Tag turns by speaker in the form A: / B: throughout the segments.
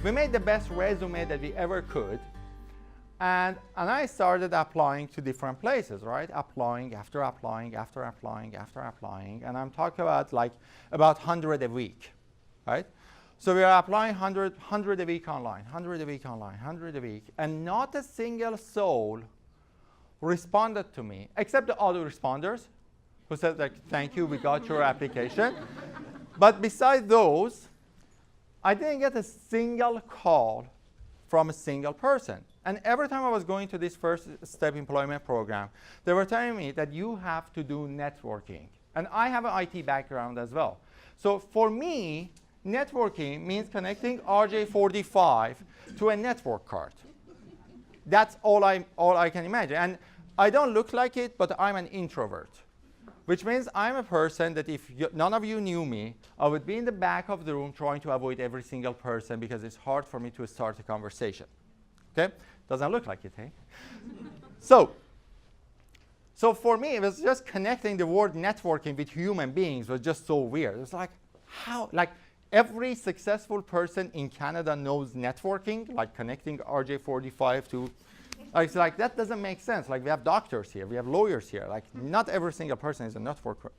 A: We made the best resume that we ever could. And I started applying to different places, right? Applying after applying after applying after applying. And I'm talking about like about 100 a week, right? So we are applying 100 a week online, 100 a week online, 100 a week. And not a single soul responded to me, except the autoresponders who said, like, thank you, we got your application. But besides those, I didn't get a single call from a single person. And every time I was going to this first step employment program, they were telling me that you have to do networking. And I have an IT background as well. So for me, networking means connecting RJ45 to a network card. That's all I can imagine. And I don't look like it, but I'm an introvert, which means I'm a person that if none of you knew me, I would be in the back of the room trying to avoid every single person because it's hard for me to start a conversation. Okay? Doesn't look like it, hey? So for me, it was just connecting the word networking with human beings was just so weird. It was like, how? Like, every successful person in Canada knows networking, like connecting RJ45 to, it's like, that doesn't make sense. Like, we have doctors here, we have lawyers here. Like, not every single person is a networker.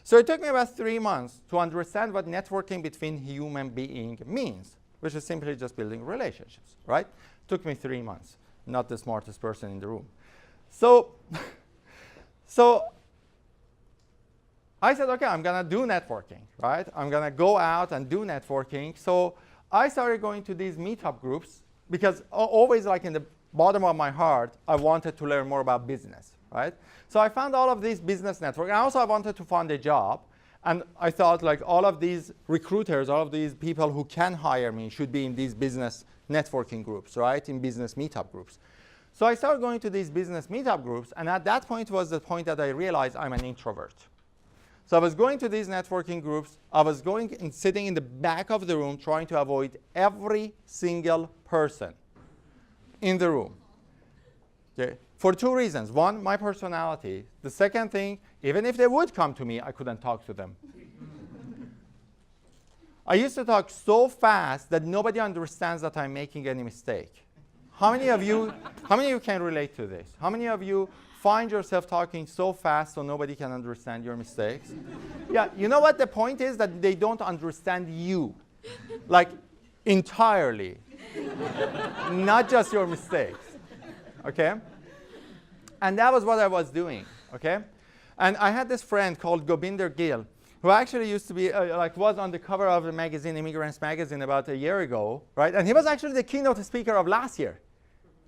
A: So it took me about 3 months to understand what networking between human beings means, which is simply just building relationships, right? Took me 3 months, not the smartest person in the room. So I said, okay, I'm going to do networking, right? I'm going to go out and do networking. So I started going to these meetup groups because always, like, in the bottom of my heart, I wanted to learn more about business, right? So I found all of these business networks. And also I wanted to find a job. And I thought, like, all of these recruiters, all of these people who can hire me should be in these business networking groups, right? In business meetup groups. So I started going to these business meetup groups. And at that point was the point that I realized I'm an introvert. So I was going to these networking groups. I was going and sitting in the back of the room trying to avoid every single person in the room. Okay? For 2 reasons. One, my personality. The second thing, even if they would come to me, I couldn't talk to them. I used to talk so fast that nobody understands that I'm making any mistake. How many of you can relate to this? How many of you find yourself talking so fast so nobody can understand your mistakes? Yeah, you know what the point is? That they don't understand you, like, entirely, not just your mistakes, okay? And that was what I was doing, okay? And I had this friend called Gobinder Gill, who actually used to be, was on the cover of the magazine, Immigrants magazine, about a year ago, right? And he was actually the keynote speaker of last year.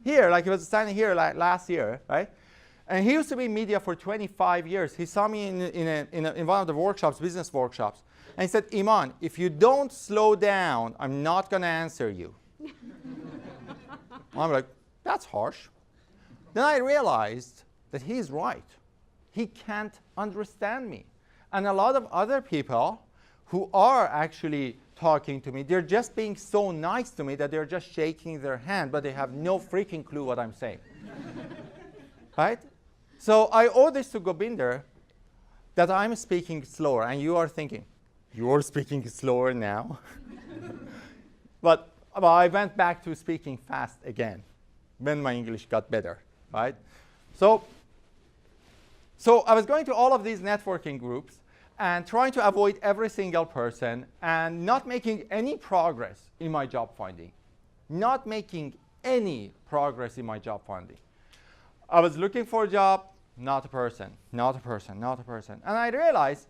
A: Here, like, he was standing here like last year, right? And he used to be in media for 25 years. He saw me in one of the workshops, business workshops. And he said, Iman, if you don't slow down, I'm not going to answer you. I'm like, that's harsh. Then I realized that he's right. He can't understand me. And a lot of other people who are actually talking to me, they're just being so nice to me that they're just shaking their hand, but they have no freaking clue what I'm saying. Right? So I owe this to Gobinder that I'm speaking slower. And you are thinking, you're speaking slower now? But I went back to speaking fast again when my English got better, right? So I was going to all of these networking groups and trying to avoid every single person and not making any progress in my job finding. Not making any progress in my job finding. I was looking for a job, not a person, not a person, not a person. And I realized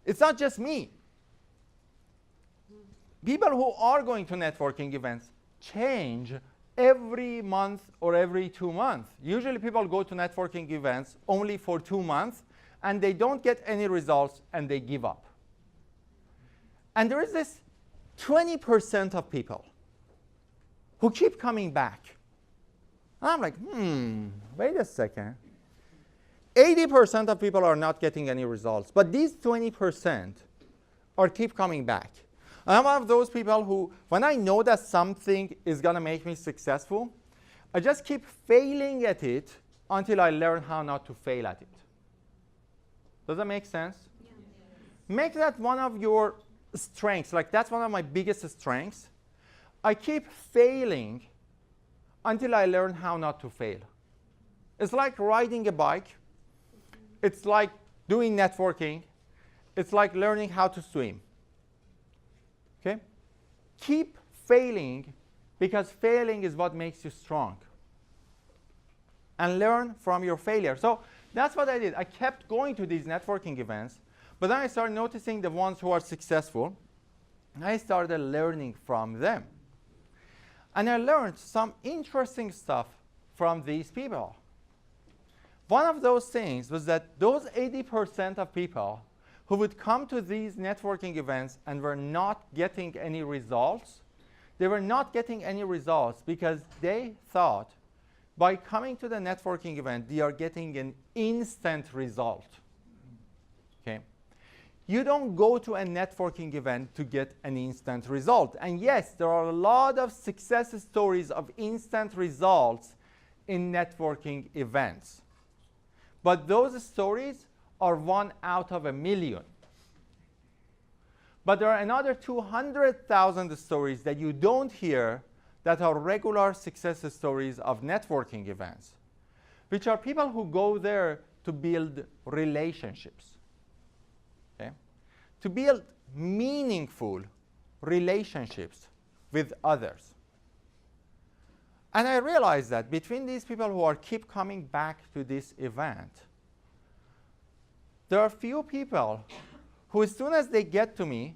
A: it's not just me. People who are going to networking events change every month or every 2 months. Usually people go to networking events only for 2 months, and they don't get any results, and they give up. And there is this 20% of people who keep coming back. And I'm like, wait a second. 80% of people are not getting any results, but these 20% are keep coming back. And I'm one of those people who, when I know that something is going to make me successful, I just keep failing at it until I learn how not to fail at it. Does that make sense? Yeah. Make that one of your strengths. Like, that's one of my biggest strengths, I keep failing until I learn how not to fail. It's like riding a bike. It's like doing networking. It's like learning how to swim. Okay? Keep failing, because failing is what makes you strong. And learn from your failure. So that's what I did. I kept going to these networking events, but then I started noticing the ones who are successful, and I started learning from them. And I learned some interesting stuff from these people. One of those things was that those 80% of people who would come to these networking events and were not getting any results, they were not getting any results because they thought by coming to the networking event, they are getting an instant result. Okay? You don't go to a networking event to get an instant result. And yes, there are a lot of success stories of instant results in networking events. But those stories are 1 out of 1,000,000. But there are another 200,000 stories that you don't hear that are regular success stories of networking events, which are people who go there to build relationships. Okay? To build meaningful relationships with others. And I realized that between these people who keep coming back to this event, there are few people who, as soon as they get to me,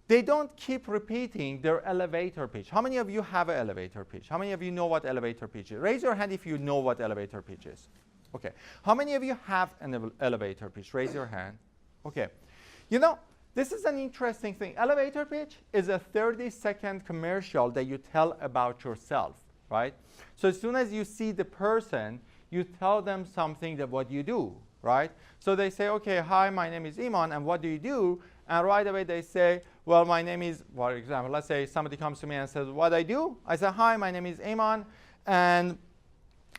A: they don't keep repeating their elevator pitch. How many of you have an elevator pitch? How many of you know what elevator pitch is? Raise your hand if you know what elevator pitch is. Okay. How many of you have an elevator pitch? Raise your hand. Okay. You know, this is an interesting thing. Elevator pitch is a 30-second commercial that you tell about yourself, right? So as soon as you see the person, you tell them something that what you do, right? So they say, okay, hi, my name is Iman, and what do you do? And right away they say, well, my name is, for example, let's say somebody comes to me and says, what I do? I say, hi, my name is Iman, and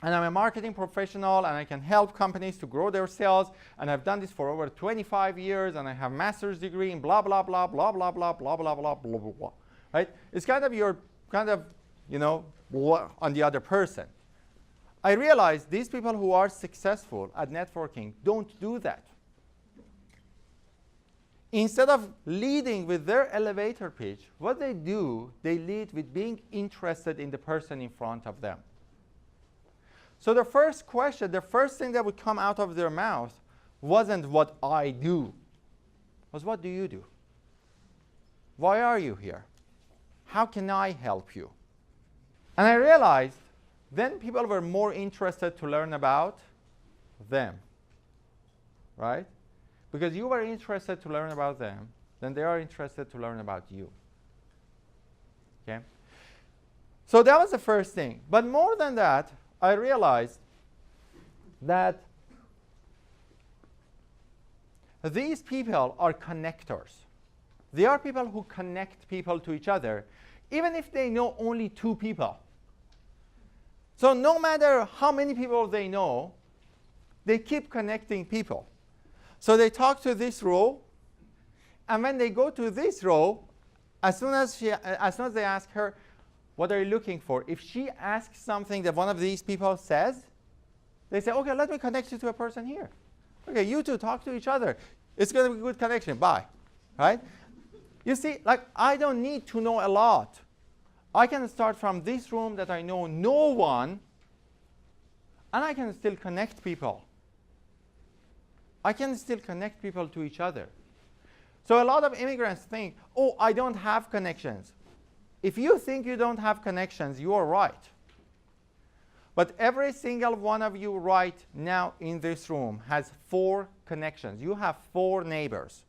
A: I'm a marketing professional, and I can help companies to grow their sales, and I've done this for over 25 years, and I have a master's degree in blah, blah, blah, blah, blah, blah, blah, blah, blah, blah, blah, blah, right? It's kind of your, you know, on the other person. I realize these people who are successful at networking don't do that. Instead of leading with their elevator pitch, what they do, they lead with being interested in the person in front of them. So the first question, the first thing that would come out of their mouth wasn't what I do, it was what do you do? Why are you here? How can I help you? And I realized then people were more interested to learn about them, right? Because you were interested to learn about them, then they are interested to learn about you. Okay? So that was the first thing. But more than that, I realized that these people are connectors. They are people who connect people to each other, even if they know only 2 people. So no matter how many people they know, they keep connecting people. So they talk to this row, and when they go to this row, as soon as they ask her, what are you looking for? If she asks something that one of these people says, they say, okay, let me connect you to a person here. Okay, you two talk to each other. It's going to be a good connection. Bye. Right? You see, like, I don't need to know a lot. I can start from this room that I know no one, and I can still connect people. I can still connect people to each other. So a lot of immigrants think, oh, I don't have connections. If you think you don't have connections, you are right. But every single one of you right now in this room has 4 connections. You have 4 neighbors.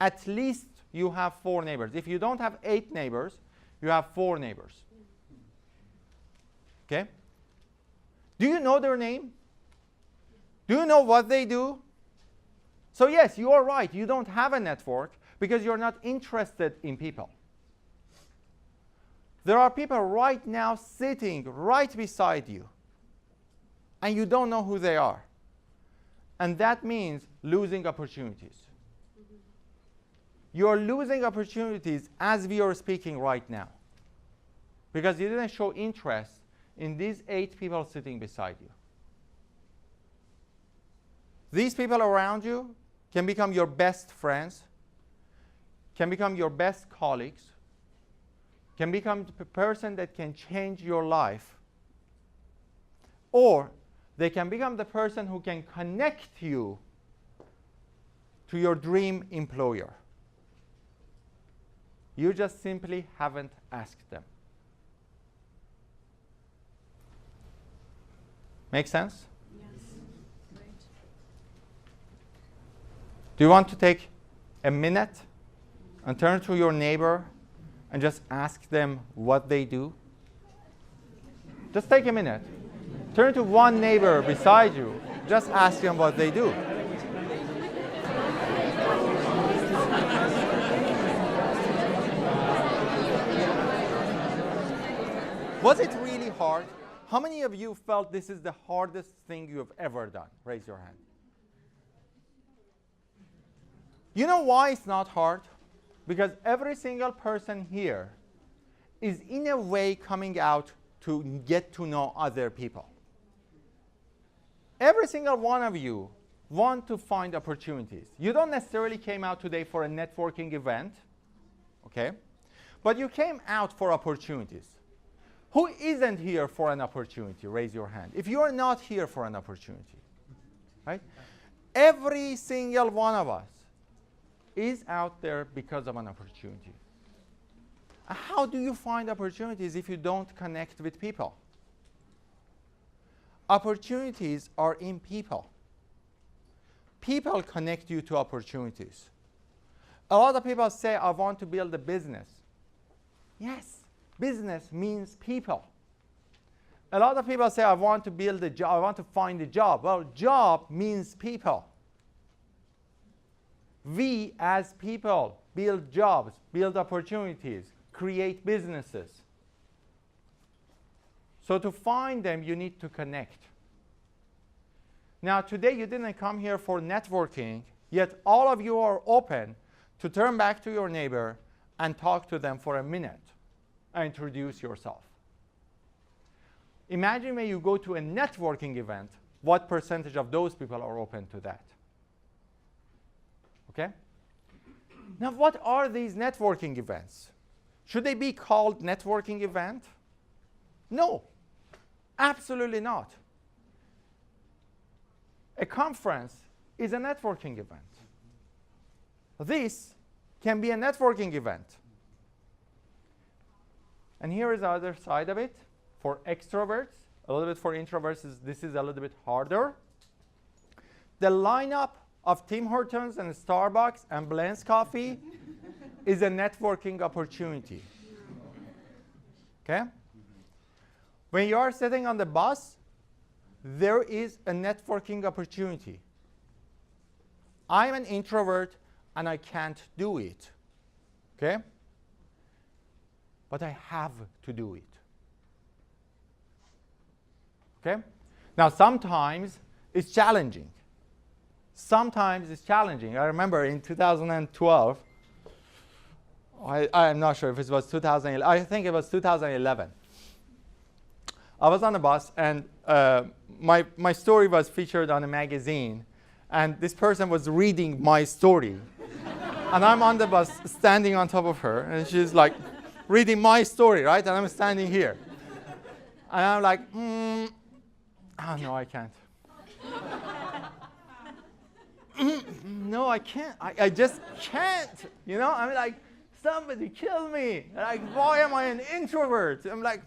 A: At least you have 4 neighbors. If you don't have 8 neighbors, you have 4 neighbors. Okay? Do you know their name? Do you know what they do? So yes, you are right. You don't have a network because you're not interested in people. There are people right now sitting right beside you, and you don't know who they are. And that means losing opportunities. you're losing opportunities as we are speaking right now because you didn't show interest in these 8 people sitting beside you. These people around you can become your best friends, can become your best colleagues, can become the person that can change your life, or they can become the person who can connect you to your dream employer. You just simply haven't asked them. Make sense?
B: Yes. Great.
A: Do you want to take a minute and turn to your neighbor and just ask them what they do? Just take a minute. Turn to one neighbor beside you. Just ask them what they do. Was it really hard? How many of you felt this is the hardest thing you have ever done? Raise your hand. You know why it's not hard? Because every single person here is in a way coming out to get to know other people. Every single one of you want to find opportunities. You don't necessarily came out today for a networking event, okay? But you came out for opportunities. Who isn't here for an opportunity? Raise your hand. If you are not here for an opportunity, right? Every single one of us is out there because of an opportunity. How do you find opportunities if you don't connect with people? Opportunities are in people. People connect you to opportunities. A lot of people say, I want to build a business. Yes, business means people. A lot of people say, I want to build a job, I want to find a job. Well, job means people. We as people build jobs, build opportunities, create businesses. So to find them, you need to connect. Now, today you didn't come here for networking, yet all of you are open to turn back to your neighbor and talk to them for a minute and introduce yourself. Imagine when you go to a networking event, what percentage of those people are open to that? Okay? Now, what are these networking events? Should they be called networking event? No, absolutely not. A conference is a networking event. This can be a networking event. And here is the other side of it. For extroverts, a little bit for introverts, this is a little bit harder. The lineup of Tim Hortons and Starbucks and Blend's Coffee is a networking opportunity. Okay? When you are sitting on the bus, there is a networking opportunity. I'm an introvert and I can't do it. Okay? But I have to do it. Okay? Now, sometimes it's challenging. Sometimes it's challenging. I remember in 2012, I'm not sure if it was 2011, I think it was 2011. I was on a bus and my story was featured on a magazine and this person was reading my story. And I'm on the bus standing on top of her and she's like reading my story, right? And I'm standing here. And I'm like, oh no, I can't. No, I can't. I just can't. You know, I'm like, somebody kill me. Like, why am I an introvert? I'm like,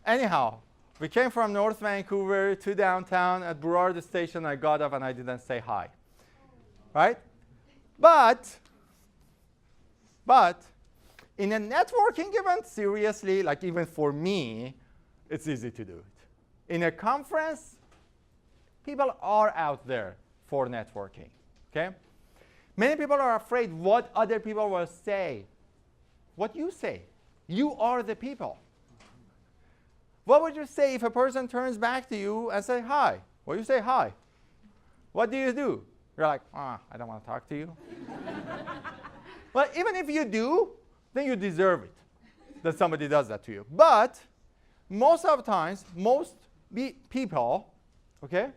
A: anyhow, we came from North Vancouver to downtown at Burrard Station. I got off and I didn't say hi. Right? But in a networking event, seriously, like even for me, it's easy to do it. In a conference, people are out there for networking. Okay? Many people are afraid what other people will say. What you say. You are the people. What would you say if a person turns back to you and say hi? Well, you say hi. What do? You're like, I don't want to talk to you. Well, even if you do, then you deserve it, that somebody does that to you. But most of the times, most people, okay,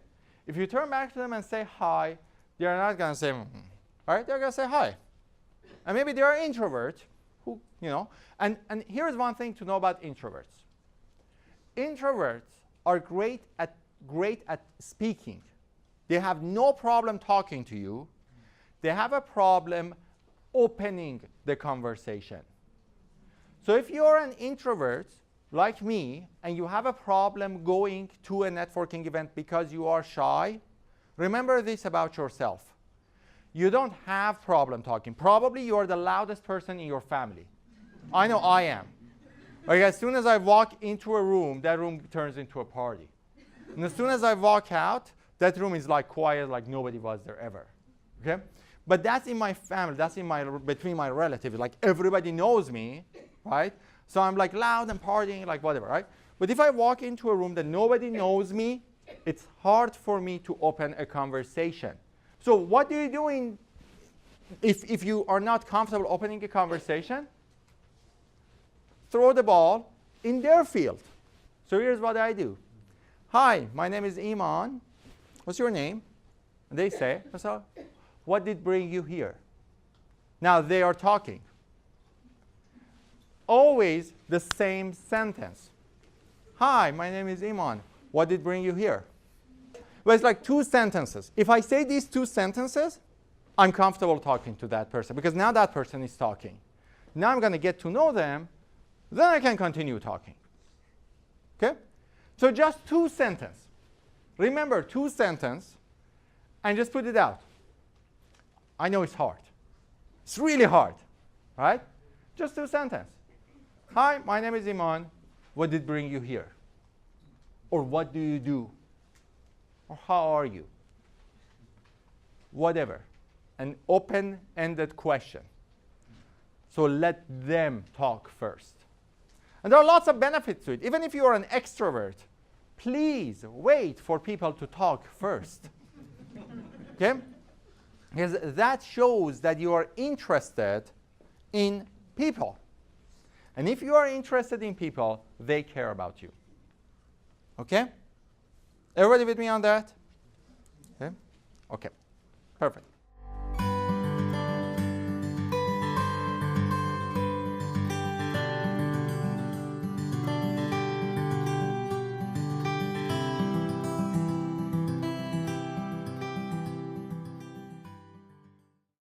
A: if you turn back to them and say hi, they're not going to say, all right? They're going to say hi. And maybe they are introverts who, you know. And here's one thing to know about introverts. Introverts are great at speaking. They have no problem talking to you. They have a problem opening the conversation. So if you're an introvert like me and you have a problem going to a networking event because you are shy, remember this about yourself. You don't have problem talking. Probably you're the loudest person in your family. I know I am. Like as soon as I walk into a room, that room turns into a party. And as soon as I walk out, that room is like quiet, like nobody was there ever. Okay? But that's in my family, that's between my relatives. Like everybody knows me, right? So I'm like loud and partying, like whatever, right? But if I walk into a room that nobody knows me, it's hard for me to open a conversation. So what do you do if you are not comfortable opening a conversation? Throw the ball in their field. So here's what I do. Hi, my name is Iman. What's your name? And they say, so, what did bring you here? Now they are talking. Always the same sentence. Hi, my name is Iman. What did bring you here? Well, it's like two sentences. If I say these two sentences, I'm comfortable talking to that person because now that person is talking. Now I'm going to get to know them. Then I can continue talking. Okay? So just two sentences. Remember, two sentences, and just put it out. I know it's hard. It's really hard, right? Just two sentences. Hi, my name is Iman. What did bring you here? Or what do you do? Or how are you? Whatever. An open-ended question. So let them talk first. And there are lots of benefits to it. Even if you are an extrovert, please wait for people to talk first. Okay? Because that shows that you are interested in people. And if you are interested in people, they care about you. Okay? Everybody with me on that? Okay? Okay. Perfect.